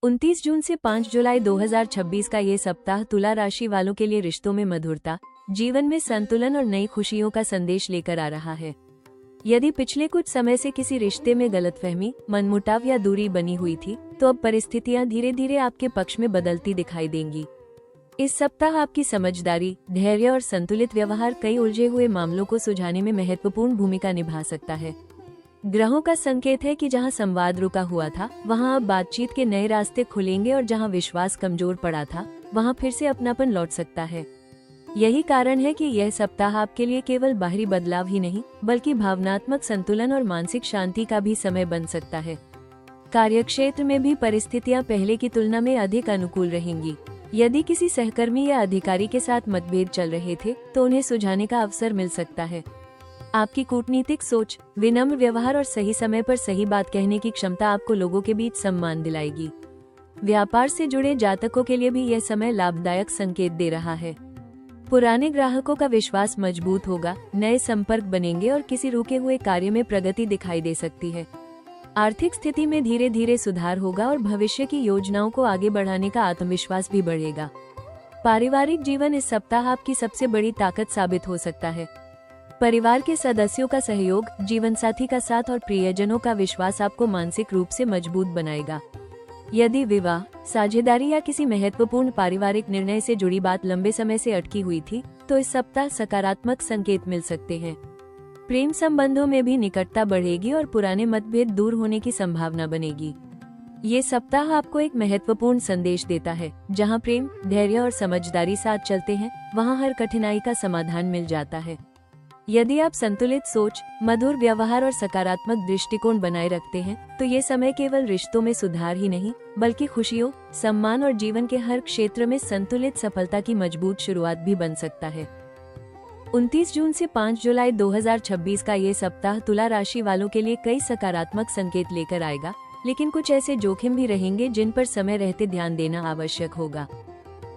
29 जून से 5 जुलाई 2026 का ये सप्ताह तुला राशि वालों के लिए रिश्तों में मधुरता, जीवन में संतुलन और नई खुशियों का संदेश लेकर आ रहा है। यदि पिछले कुछ समय से किसी रिश्ते में गलतफहमी, मनमुटाव या दूरी बनी हुई थी, तो अब परिस्थितियां धीरे धीरे आपके पक्ष में बदलती दिखाई देंगी। इस सप्ताह आपकी समझदारी, धैर्य और संतुलित व्यवहार कई उलझे हुए मामलों को सुलझाने में महत्वपूर्ण भूमिका निभा सकता है। ग्रहों का संकेत है कि जहां संवाद रुका हुआ था, वहां अब बातचीत के नए रास्ते खुलेंगे और जहां विश्वास कमजोर पड़ा था, वहां फिर से अपनापन लौट सकता है। यही कारण है कि यह सप्ताह आपके लिए केवल बाहरी बदलाव ही नहीं, बल्कि भावनात्मक संतुलन और मानसिक शांति का भी समय बन सकता है। कार्यक्षेत्र में भी परिस्थितियां पहले की तुलना में अधिक अनुकूल रहेंगी। यदि किसी सहकर्मी या अधिकारी के साथ मतभेद चल रहे थे, तो उन्हें सुलझाने का अवसर मिल सकता है। आपकी कूटनीतिक सोच, विनम्र व्यवहार और सही समय पर सही बात कहने की क्षमता आपको लोगों के बीच सम्मान दिलाएगी। व्यापार से जुड़े जातकों के लिए भी यह समय लाभदायक संकेत दे रहा है। पुराने ग्राहकों का विश्वास मजबूत होगा, नए संपर्क बनेंगे और किसी रुके हुए कार्य में प्रगति दिखाई दे सकती है। आर्थिक स्थिति में धीरे धीरे सुधार होगा और भविष्य की योजनाओं को आगे बढ़ाने का आत्मविश्वास भी बढ़ेगा। पारिवारिक जीवन इस सप्ताह आपकी सबसे बड़ी ताकत साबित हो सकता है। परिवार के सदस्यों का सहयोग, जीवनसाथी का साथ और प्रियजनों का विश्वास आपको मानसिक रूप से मजबूत बनाएगा। यदि विवाह, साझेदारी या किसी महत्वपूर्ण पारिवारिक निर्णय से जुड़ी बात लंबे समय से अटकी हुई थी, तो इस सप्ताह सकारात्मक संकेत मिल सकते हैं। प्रेम संबंधों में भी निकटता बढ़ेगी और पुराने मतभेद दूर होने की संभावना बनेगी। ये सप्ताह आपको एक महत्वपूर्ण संदेश देता है। जहां प्रेम, धैर्य और समझदारी साथ चलते हैं, वहां हर कठिनाई का समाधान मिल जाता है। यदि आप संतुलित सोच, मधुर व्यवहार और सकारात्मक दृष्टिकोण बनाए रखते हैं, तो ये समय केवल रिश्तों में सुधार ही नहीं, बल्कि खुशियों, सम्मान और जीवन के हर क्षेत्र में संतुलित सफलता की मजबूत शुरुआत भी बन सकता है। 29 जून से 5 जुलाई 2026 का ये सप्ताह तुला राशि वालों के लिए कई सकारात्मक संकेत लेकर आएगा, लेकिन कुछ ऐसे जोखिम भी रहेंगे जिन पर समय रहते ध्यान देना आवश्यक होगा।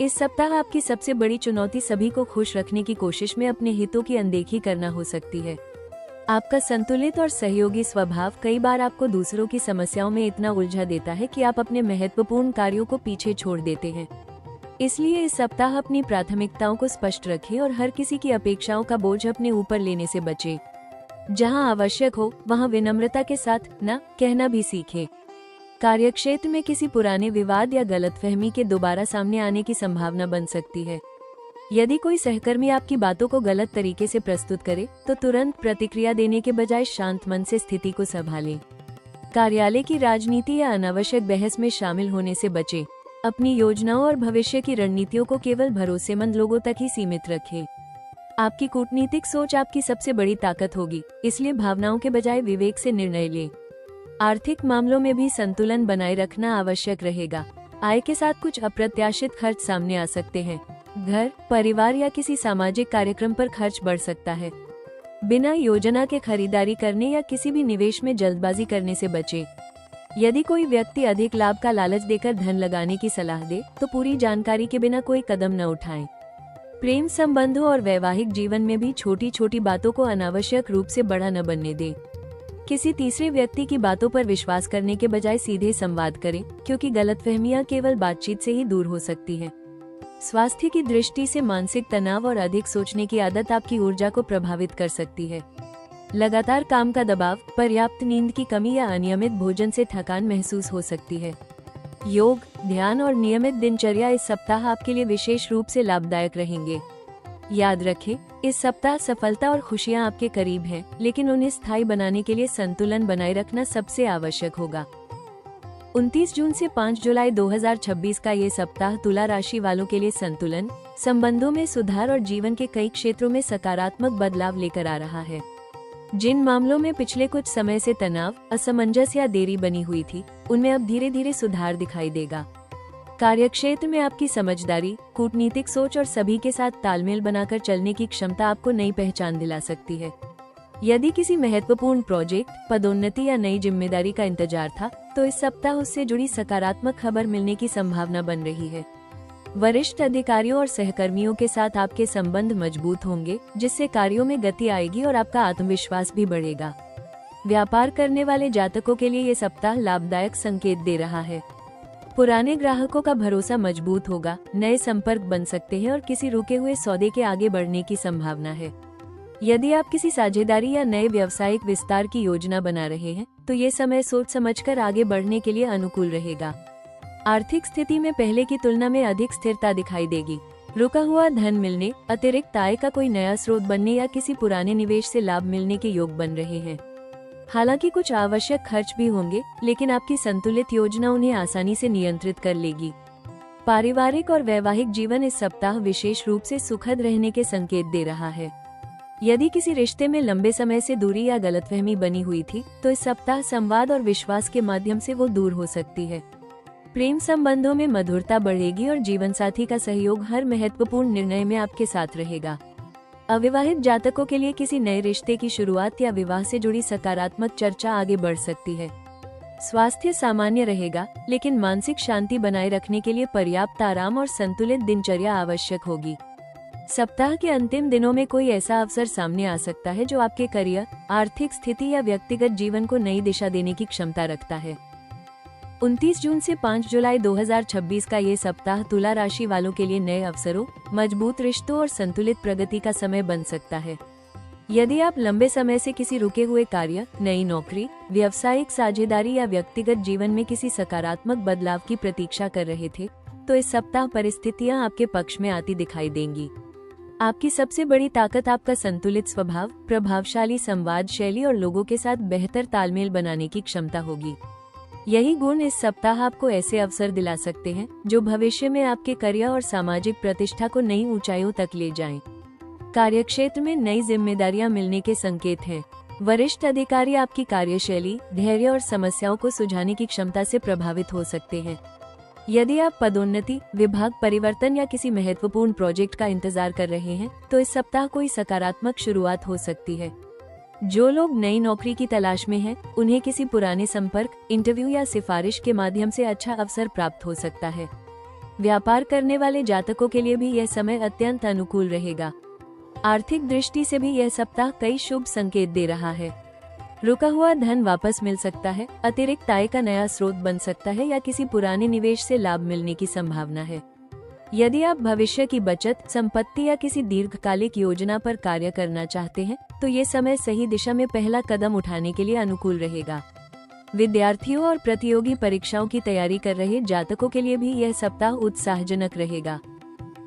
इस सप्ताह आपकी सबसे बड़ी चुनौती सभी को खुश रखने की कोशिश में अपने हितों की अनदेखी करना हो सकती है। आपका संतुलित और सहयोगी स्वभाव कई बार आपको दूसरों की समस्याओं में इतना उलझा देता है कि आप अपने महत्वपूर्ण कार्यों को पीछे छोड़ देते हैं। इसलिए इस सप्ताह अपनी प्राथमिकताओं को स्पष्ट रखें और हर किसी की अपेक्षाओं का बोझ अपने ऊपर लेने से बचें। जहां आवश्यक हो, वहां विनम्रता के साथ न कहना भी सीखें। कार्यक्षेत्र में किसी पुराने विवाद या गलतफहमी के दोबारा सामने आने की संभावना बन सकती है। यदि कोई सहकर्मी आपकी बातों को गलत तरीके से प्रस्तुत करे, तो तुरंत प्रतिक्रिया देने के बजाय शांत मन से स्थिति को संभालें। कार्यालय की राजनीति या अनावश्यक बहस में शामिल होने से बचें। अपनी योजनाओं और भविष्य की रणनीतियों को केवल भरोसेमंद लोगों तक ही सीमित रखें। आपकी कूटनीतिक सोच आपकी सबसे बड़ी ताकत होगी, इसलिए भावनाओं के बजाय विवेक से निर्णय लें। आर्थिक मामलों में भी संतुलन बनाए रखना आवश्यक रहेगा। आय के साथ कुछ अप्रत्याशित खर्च सामने आ सकते हैं। घर, परिवार या किसी सामाजिक कार्यक्रम पर खर्च बढ़ सकता है। बिना योजना के खरीदारी करने या किसी भी निवेश में जल्दबाजी करने से बचें। यदि कोई व्यक्ति अधिक लाभ का लालच देकर धन लगाने की सलाह दे, तो पूरी जानकारी के बिना कोई कदम न उठाएं। प्रेम संबंधों और वैवाहिक जीवन में भी छोटी छोटी बातों को अनावश्यक रूप से बड़ा न बनने दें। किसी तीसरे व्यक्ति की बातों पर विश्वास करने के बजाय सीधे संवाद करें, क्योंकि गलतफहमियां केवल बातचीत से ही दूर हो सकती हैं। स्वास्थ्य की दृष्टि से मानसिक तनाव और अधिक सोचने की आदत आपकी ऊर्जा को प्रभावित कर सकती है। लगातार काम का दबाव, पर्याप्त नींद की कमी या अनियमित भोजन से थकान महसूस हो सकती है। योग, ध्यान और नियमित दिनचर्या इस सप्ताह आपके लिए विशेष रूप से लाभदायक रहेंगे। याद रखें, इस सप्ताह सफलता और खुशियां आपके करीब हैं, लेकिन उन्हें स्थायी बनाने के लिए संतुलन बनाए रखना सबसे आवश्यक होगा। 29 जून से 5 जुलाई 2026 का ये सप्ताह तुला राशि वालों के लिए संतुलन, संबंधों में सुधार और जीवन के कई क्षेत्रों में सकारात्मक बदलाव लेकर आ रहा है। जिन मामलों में पिछले कुछ समय से तनाव, असमंजस या देरी बनी हुई थी, उनमें अब धीरे धीरे सुधार दिखाई देगा। कार्यक्षेत्र में आपकी समझदारी, कूटनीतिक सोच और सभी के साथ तालमेल बनाकर चलने की क्षमता आपको नई पहचान दिला सकती है। यदि किसी महत्वपूर्ण प्रोजेक्ट, पदोन्नति या नई जिम्मेदारी का इंतजार था, तो इस सप्ताह उससे जुड़ी सकारात्मक खबर मिलने की संभावना बन रही है। वरिष्ठ अधिकारियों और सहकर्मियों के साथ आपके संबंध मजबूत होंगे, जिससे कार्यों में गति आएगी और आपका आत्मविश्वास भी बढ़ेगा। व्यापार करने वाले जातकों के लिए ये सप्ताह लाभदायक संकेत दे रहा है। पुराने ग्राहकों का भरोसा मजबूत होगा, नए संपर्क बन सकते हैं और किसी रुके हुए सौदे के आगे बढ़ने की संभावना है। यदि आप किसी साझेदारी या नए व्यावसायिक विस्तार की योजना बना रहे हैं, तो ये समय सोच समझकर आगे बढ़ने के लिए अनुकूल रहेगा। आर्थिक स्थिति में पहले की तुलना में अधिक स्थिरता दिखाई देगी। रुका हुआ धन मिलने, अतिरिक्त आय का कोई नया स्रोत बनने या किसी पुराने निवेश से लाभ मिलने के योग बन रहे हैं। हालांकि कुछ आवश्यक खर्च भी होंगे, लेकिन आपकी संतुलित योजना उन्हें आसानी से नियंत्रित कर लेगी। पारिवारिक और वैवाहिक जीवन इस सप्ताह विशेष रूप से सुखद रहने के संकेत दे रहा है। यदि किसी रिश्ते में लंबे समय से दूरी या गलतफहमी बनी हुई थी, तो इस सप्ताह संवाद और विश्वास के माध्यम से वो दूर हो सकती है। प्रेम संबंधों में मधुरता बढ़ेगी और जीवनसाथी का सहयोग हर महत्वपूर्ण निर्णय में आपके साथ रहेगा। अविवाहित जातकों के लिए किसी नए रिश्ते की शुरुआत या विवाह से जुड़ी सकारात्मक चर्चा आगे बढ़ सकती है। स्वास्थ्य सामान्य रहेगा, लेकिन मानसिक शांति बनाए रखने के लिए पर्याप्त आराम और संतुलित दिनचर्या आवश्यक होगी। सप्ताह के अंतिम दिनों में कोई ऐसा अवसर सामने आ सकता है जो आपके करियर, आर्थिक स्थिति या व्यक्तिगत जीवन को नई दिशा देने की क्षमता रखता है। 29 जून से 5 जुलाई 2026 का ये सप्ताह तुला राशि वालों के लिए नए अवसरों, मजबूत रिश्तों और संतुलित प्रगति का समय बन सकता है। यदि आप लंबे समय से किसी रुके हुए कार्य, नई नौकरी, व्यावसायिक साझेदारी या व्यक्तिगत जीवन में किसी सकारात्मक बदलाव की प्रतीक्षा कर रहे थे, तो इस सप्ताह परिस्थितियां आपके पक्ष में आती दिखाई देंगी। आपकी सबसे बड़ी ताकत आपका संतुलित स्वभाव, प्रभावशाली संवाद शैली और लोगों के साथ बेहतर तालमेल बनाने की क्षमता होगी। यही गुण इस सप्ताह आपको ऐसे अवसर दिला सकते हैं जो भविष्य में आपके करियर और सामाजिक प्रतिष्ठा को नई ऊंचाइयों तक ले जाएं। कार्यक्षेत्र में नई जिम्मेदारियां मिलने के संकेत हैं। वरिष्ठ अधिकारी आपकी कार्यशैली, धैर्य और समस्याओं को सुलझाने की क्षमता से प्रभावित हो सकते हैं। यदि आप पदोन्नति, विभाग परिवर्तन या किसी महत्वपूर्ण प्रोजेक्ट का इंतजार कर रहे हैं, तो इस सप्ताह कोई सकारात्मक शुरुआत हो सकती है। जो लोग नई नौकरी की तलाश में हैं, उन्हें किसी पुराने संपर्क, इंटरव्यू या सिफारिश के माध्यम से अच्छा अवसर प्राप्त हो सकता है। व्यापार करने वाले जातकों के लिए भी यह समय अत्यंत अनुकूल रहेगा। आर्थिक दृष्टि से भी यह सप्ताह कई शुभ संकेत दे रहा है। रुका हुआ धन वापस मिल सकता है, अतिरिक्त आय का नया स्रोत बन सकता है या किसी पुराने निवेश से लाभ मिलने की संभावना है। यदि आप भविष्य की बचत, संपत्ति या किसी दीर्घकालिक योजना पर कार्य करना चाहते हैं, तो ये समय सही दिशा में पहला कदम उठाने के लिए अनुकूल रहेगा। विद्यार्थियों और प्रतियोगी परीक्षाओं की तैयारी कर रहे जातकों के लिए भी यह सप्ताह उत्साहजनक रहेगा।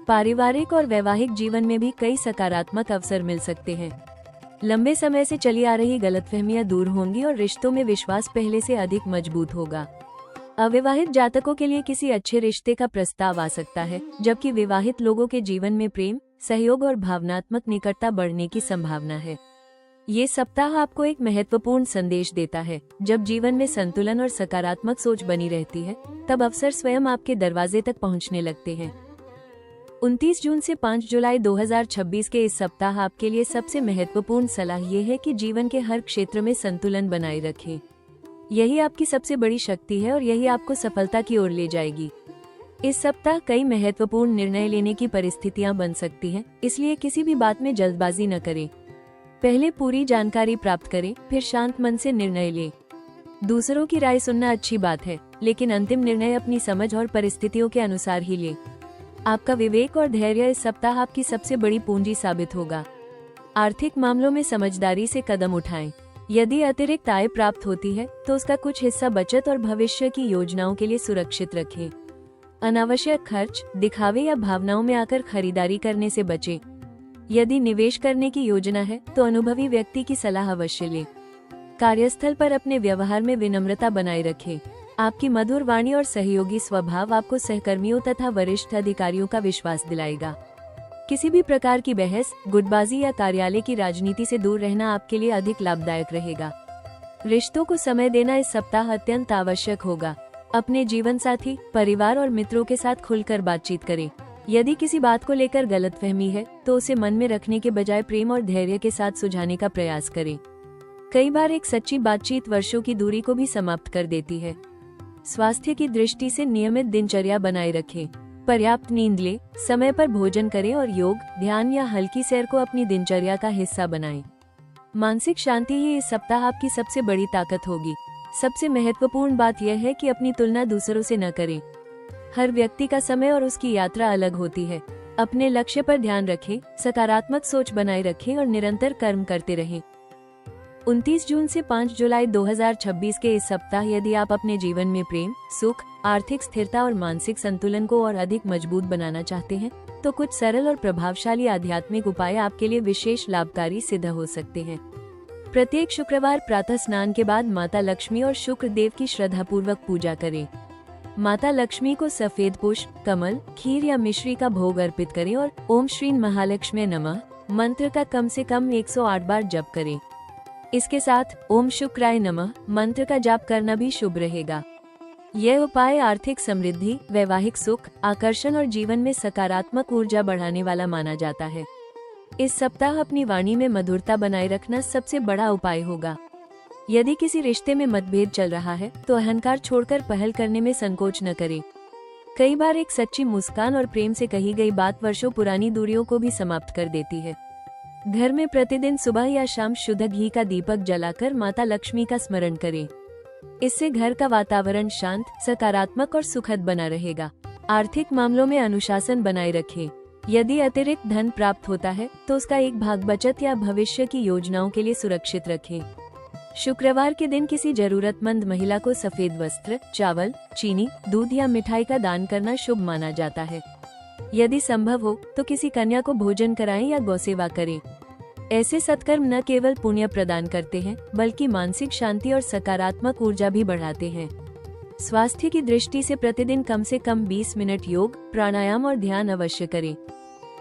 पारिवारिक और वैवाहिक जीवन में भी कई सकारात्मक अवसर मिल सकते हैं। लंबे समय से चली आ रही गलतफहमियां दूर होंगी और रिश्तों में विश्वास पहले से अधिक मजबूत होगा। अविवाहित जातकों के लिए किसी अच्छे रिश्ते का प्रस्ताव आ सकता है, जबकि विवाहित लोगों के जीवन में प्रेम, सहयोग और भावनात्मक निकटता बढ़ने की संभावना है। ये सप्ताह आपको एक महत्वपूर्ण संदेश देता है। जब जीवन में संतुलन और सकारात्मक सोच बनी रहती है, तब अवसर स्वयं आपके दरवाजे तक पहुंचने लगते हैं। 29 जून से 5 जुलाई 2026 के इस सप्ताह आपके लिए सबसे महत्वपूर्ण सलाह ये है कि जीवन के हर क्षेत्र में संतुलन बनाए रखें। यही आपकी सबसे बड़ी शक्ति है और यही आपको सफलता की ओर ले जाएगी। इस सप्ताह कई महत्वपूर्ण निर्णय लेने की परिस्थितियां बन सकती हैं, इसलिए किसी भी बात में जल्दबाजी न करें। पहले पूरी जानकारी प्राप्त करें, फिर शांत मन से निर्णय लें। दूसरों की राय सुनना अच्छी बात है, लेकिन अंतिम निर्णय अपनी समझ और परिस्थितियों के अनुसार ही लें। आपका विवेक और धैर्य इस सप्ताह आपकी सबसे बड़ी पूंजी साबित होगा। आर्थिक मामलों में समझदारी से कदम उठाएं। यदि अतिरिक्त आय प्राप्त होती है, तो उसका कुछ हिस्सा बचत और भविष्य की योजनाओं के लिए सुरक्षित रखें। अनावश्यक खर्च, दिखावे या भावनाओं में आकर खरीदारी करने से बचें। यदि निवेश करने की योजना है, तो अनुभवी व्यक्ति की सलाह अवश्य लें। कार्यस्थल पर अपने व्यवहार में विनम्रता बनाए रखें। आपकी मधुर वाणी और सहयोगी स्वभाव आपको सहकर्मियों तथा वरिष्ठ अधिकारियों का विश्वास दिलाएगा। किसी भी प्रकार की बहस, गुटबाजी या कार्यालय की राजनीति से दूर रहना आपके लिए अधिक लाभदायक रहेगा। रिश्तों को समय देना इस सप्ताह अत्यंत आवश्यक होगा। अपने जीवन साथी, परिवार और मित्रों के साथ खुलकर बातचीत करें। यदि किसी बात को लेकर गलतफहमी है, तो उसे मन में रखने के बजाय प्रेम और धैर्य के साथ सुलझाने का प्रयास करें। कई बार एक सच्ची बातचीत वर्षों की दूरी को भी समाप्त कर देती है। स्वास्थ्य की दृष्टि से नियमित दिनचर्या बनाए रखें। पर्याप्त नींद लें, समय पर भोजन करें और योग, ध्यान या हल्की सैर को अपनी दिनचर्या का हिस्सा बनाएं। मानसिक शांति ही इस सप्ताह आपकी सबसे बड़ी ताकत होगी। सबसे महत्वपूर्ण बात यह है कि अपनी तुलना दूसरों से न करें। हर व्यक्ति का समय और उसकी यात्रा अलग होती है। अपने लक्ष्य पर ध्यान रखें, सकारात्मक सोच बनाए रखें और निरंतर कर्म करते रहें। 29 जून से 5 जुलाई 2026 के इस सप्ताह यदि आप अपने जीवन में प्रेम, सुख, आर्थिक स्थिरता और मानसिक संतुलन को और अधिक मजबूत बनाना चाहते हैं, तो कुछ सरल और प्रभावशाली आध्यात्मिक उपाय आपके लिए विशेष लाभकारी सिद्ध हो सकते हैं। प्रत्येक शुक्रवार प्रातः स्नान के बाद माता लक्ष्मी और शुक्र देव की श्रद्धापूर्वक पूजा करें। माता लक्ष्मी को सफेद पुष्प, कमल, खीर या मिश्री का भोग अर्पित करें और ओम श्री महालक्ष्मी नमः मंत्र का कम से कम 108 बार जप करें। इसके साथ ओम शुक्राय नमः मंत्र का जाप करना भी शुभ रहेगा। यह उपाय आर्थिक समृद्धि, वैवाहिक सुख, आकर्षण और जीवन में सकारात्मक ऊर्जा बढ़ाने वाला माना जाता है। इस सप्ताह अपनी वाणी में मधुरता बनाए रखना सबसे बड़ा उपाय होगा। यदि किसी रिश्ते में मतभेद चल रहा है तो अहंकार छोड़कर पहल करने में संकोच न करें। कई बार एक सच्ची मुस्कान और प्रेम से कही गई बात वर्षों पुरानी दूरियों को भी समाप्त कर देती है। घर में प्रतिदिन सुबह या शाम शुद्ध घी का दीपक जलाकर माता लक्ष्मी का स्मरण करें। इससे घर का वातावरण शांत, सकारात्मक और सुखद बना रहेगा। आर्थिक मामलों में अनुशासन बनाए रखें। यदि अतिरिक्त धन प्राप्त होता है तो उसका एक भाग बचत या भविष्य की योजनाओं के लिए सुरक्षित रखें। शुक्रवार के दिन किसी जरूरतमंद महिला को सफेद वस्त्र, चावल, चीनी, दूध या मिठाई का दान करना शुभ माना जाता है। यदि संभव हो तो किसी कन्या को भोजन कराएं या गौसेवा करें। ऐसे सत्कर्म न केवल पुण्य प्रदान करते हैं बल्कि मानसिक शांति और सकारात्मक ऊर्जा भी बढ़ाते हैं। स्वास्थ्य की दृष्टि से प्रतिदिन कम से कम 20 मिनट योग, प्राणायाम और ध्यान अवश्य करें।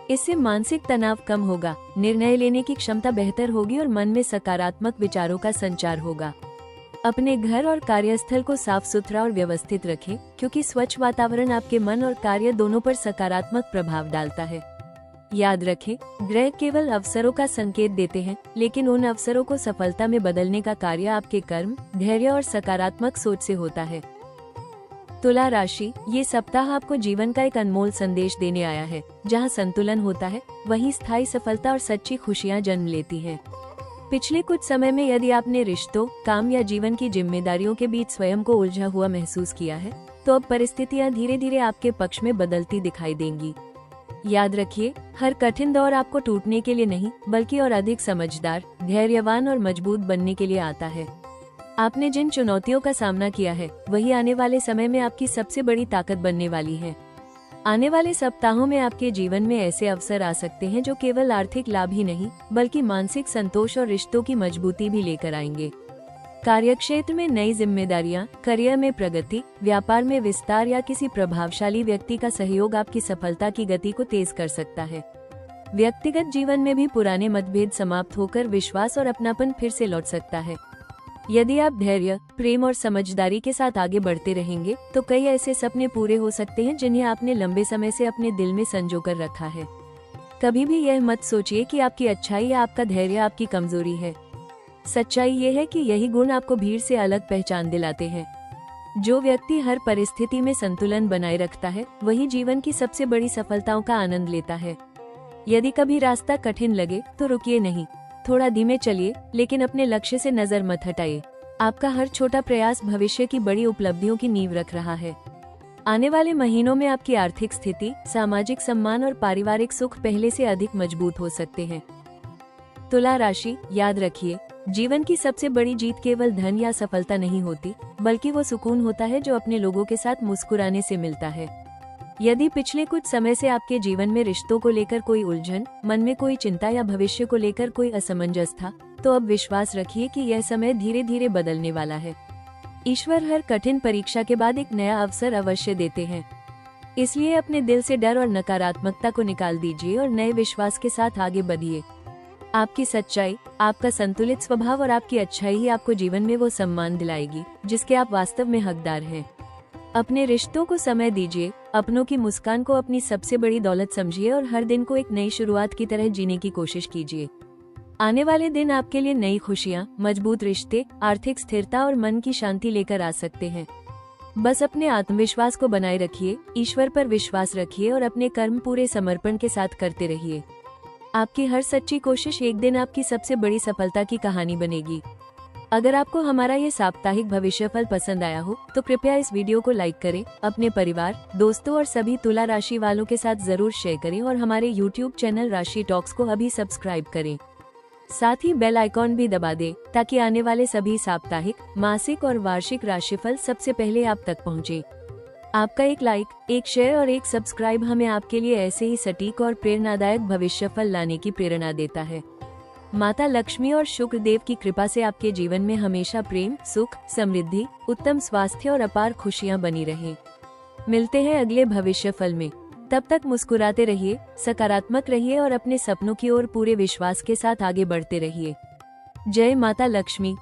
इससे मानसिक तनाव कम होगा, निर्णय लेने की क्षमता बेहतर होगी और मन में सकारात्मक विचारों का संचार होगा। अपने घर और कार्यस्थल को साफ सुथरा और व्यवस्थित रखें, क्योंकि स्वच्छ वातावरण आपके मन और कार्य दोनों पर सकारात्मक प्रभाव डालता है। याद रखें, ग्रह केवल अवसरों का संकेत देते हैं, लेकिन उन अवसरों को सफलता में बदलने का कार्य आपके कर्म, धैर्य और सकारात्मक सोच से होता है। तुला राशि, ये सप्ताह आपको जीवन का एक अनमोल संदेश देने आया है। जहाँ संतुलन होता है वहीं स्थायी सफलता और सच्ची खुशियाँ जन्म लेती हैं। पिछले कुछ समय में यदि आपने रिश्तों, काम या जीवन की जिम्मेदारियों के बीच स्वयं को उलझा हुआ महसूस किया है, तो अब परिस्थितियाँ धीरे धीरे आपके पक्ष में बदलती दिखाई देंगी। याद रखिए, हर कठिन दौर आपको टूटने के लिए नहीं बल्कि और अधिक समझदार, धैर्यवान और मजबूत बनने के लिए आता है। आपने जिन चुनौतियों का सामना किया है वही आने वाले समय में आपकी सबसे बड़ी ताकत बनने वाली है। आने वाले सप्ताहों में आपके जीवन में ऐसे अवसर आ सकते हैं जो केवल आर्थिक लाभ ही नहीं बल्कि मानसिक संतोष और रिश्तों की मजबूती भी लेकर आएंगे। कार्यक्षेत्र में नई जिम्मेदारियां, करियर में प्रगति, व्यापार में विस्तार या किसी प्रभावशाली व्यक्ति का सहयोग आपकी सफलता की गति को तेज कर सकता है। व्यक्तिगत जीवन में भी पुराने मतभेद समाप्त होकर विश्वास और अपनापन फिर से लौट सकता है। यदि आप धैर्य, प्रेम और समझदारी के साथ आगे बढ़ते रहेंगे तो कई ऐसे सपने पूरे हो सकते हैं जिन्हें आपने लंबे समय से अपने दिल में संजो कर रखा है। कभी भी यह मत सोचिए कि आपकी अच्छाई या आपका धैर्य आपकी कमजोरी है। सच्चाई ये है कि यही गुण आपको भीड़ से अलग पहचान दिलाते हैं। जो व्यक्ति हर परिस्थिति में संतुलन बनाए रखता है वही जीवन की सबसे बड़ी सफलताओं का आनंद लेता है। यदि कभी रास्ता कठिन लगे तो रुकिए नहीं, थोड़ा धीमे चलिए, लेकिन अपने लक्ष्य से नजर मत हटाइए। आपका हर छोटा प्रयास भविष्य की बड़ी उपलब्धियों की नींव रख रहा है। आने वाले महीनों में आपकी आर्थिक स्थिति, सामाजिक सम्मान और पारिवारिक सुख पहले से अधिक मजबूत हो सकते हैं। तुला राशि, याद रखिए, जीवन की सबसे बड़ी जीत केवल धन या सफलता नहीं होती बल्कि वो सुकून होता है जो अपने लोगों के साथ मुस्कुराने से मिलता है। यदि पिछले कुछ समय से आपके जीवन में रिश्तों को लेकर कोई उलझन, मन में कोई चिंता या भविष्य को लेकर कोई असमंजस था, तो अब विश्वास रखिए कि यह समय धीरे धीरे बदलने वाला है। ईश्वर हर कठिन परीक्षा के बाद एक नया अवसर अवश्य देते हैं। इसलिए अपने दिल से डर और नकारात्मकता को निकाल दीजिए और नए विश्वास के साथ आगे बढ़िए। आपकी सच्चाई, आपका संतुलित स्वभाव और आपकी अच्छाई ही आपको जीवन में वो सम्मान दिलाएगी जिसके आप वास्तव में हकदार हैं। अपने रिश्तों को समय दीजिए, अपनों की मुस्कान को अपनी सबसे बड़ी दौलत समझिए और हर दिन को एक नई शुरुआत की तरह जीने की कोशिश कीजिए। आने वाले दिन आपके लिए नई खुशियाँ, मजबूत रिश्ते, आर्थिक स्थिरता और मन की शांति लेकर आ सकते हैं। बस अपने आत्मविश्वास को बनाए रखिए, ईश्वर पर विश्वास रखिए और अपने कर्म पूरे समर्पण के साथ करते रहिए। आपकी हर सच्ची कोशिश एक दिन आपकी सबसे बड़ी सफलता की कहानी बनेगी। अगर आपको हमारा ये साप्ताहिक भविष्यफल पसंद आया हो तो कृपया इस वीडियो को लाइक करें, अपने परिवार, दोस्तों और सभी तुला राशि वालों के साथ जरूर शेयर करें और हमारे YouTube चैनल राशि टॉक्स को अभी सब्सक्राइब करें। साथ ही बेल आइकॉन भी दबा दें ताकि आने वाले सभी साप्ताहिक, मासिक और वार्षिक राशिफल सबसे पहले आप तक पहुंचे। आपका एक लाइक, एक शेयर और एक सब्सक्राइब हमें आपके लिए ऐसे ही सटीक और प्रेरणादायक भविष्यफल लाने की प्रेरणा देता है। माता लक्ष्मी और शुक्र देव की कृपा से आपके जीवन में हमेशा प्रेम, सुख, समृद्धि, उत्तम स्वास्थ्य और अपार खुशियां बनी रहें। मिलते हैं अगले भविष्यफल में। तब तक मुस्कुराते रहिए, सकारात्मक रहिए और अपने सपनों की ओर पूरे विश्वास के साथ आगे बढ़ते रहिए। जय माता लक्ष्मी।